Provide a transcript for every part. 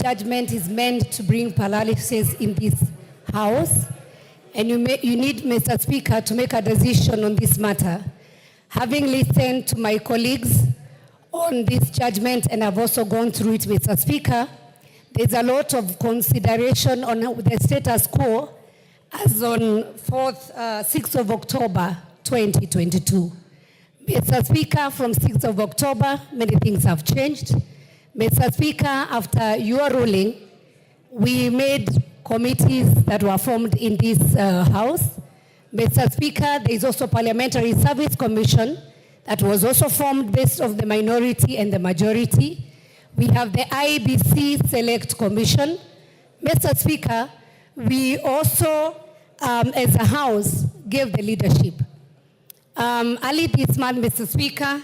judgment is meant to bring paralysis in this House, and you need, Mr. Speaker, to make a decision on this matter. Having listened to my colleagues on this judgment, and I've also gone through it, Mr. Speaker, there's a lot of consideration on the status quo as on 6th of October 2022. Mr. Speaker, from 6th of October, many things have changed. Mr. Speaker, after your ruling, we made committees that were formed in this House. Mr. Speaker, there is also Parliamentary Service Commission that was also formed based on the minority and the majority. We have the IEBC Select Commission. Mr. Speaker, we also, as a House, gave the leadership. Early this month, Mr. Speaker,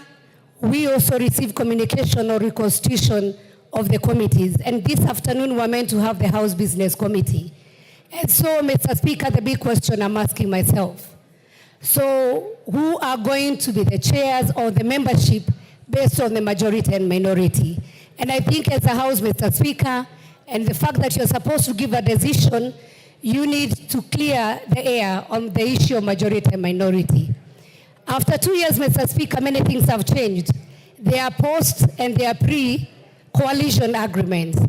we also received communication or reconstitution of the committees. And this afternoon, we're meant to have the House Business Committee. And so, Mr. Speaker, the big question I'm asking myself. So, who are going to be the chairs or the membership based on the majority and minority? And I think as a House, Mr. Speaker, and the fact that you're supposed to give a decision, you need to clear the air on the issue of majority and minority. After 2 years, Mr. Speaker, many things have changed. There are post and there are pre-coalition agreements.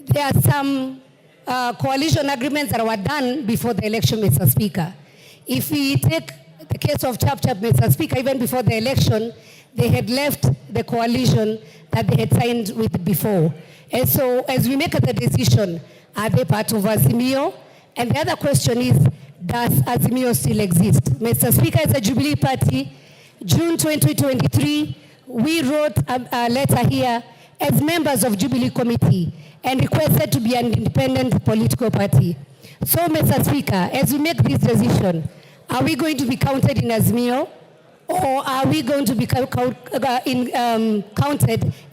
There are some coalition agreements that were done before the election, Mr. Speaker. If we take the case of Chap Chap, Mr. Speaker, even before the election, they had left the coalition that they had signed with before. And so as we make the decision, are they part of Azimio? And the other question is, does Azimio still exist? Mr. Speaker, as a Jubilee Party, June 2023, we wrote a letter here as members of Jubilee Committee and requested to be an independent political party. So, Mr. Speaker, as we make this decision, are we going to be counted in Azimio, or are we going to be counted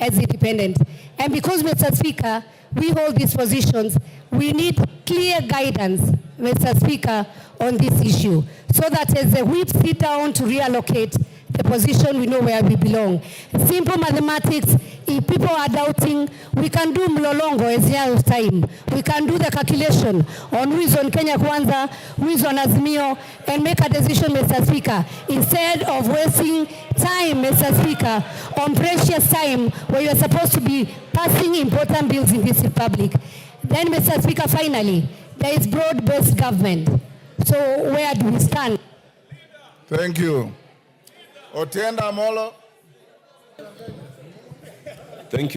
as independent? And because, Mr. Speaker, we hold these positions, we need clear guidance, Mr. Speaker, on this issue, so that as the whip sit down to reallocate the position, we know where we belong. Simple mathematics, if people are doubting, we can do mlolongo as year of time. We can do the calculation on who is on Kenya Kwanza, who is on Azimio, and make a decision, Mr. Speaker, instead of wasting time, Mr. Speaker, on precious time where you are supposed to be passing important bills in this republic. Then, Mr. Speaker, finally, there is broad-based government. So where do we stand? Thank you. Otienda Amolo. Thank you.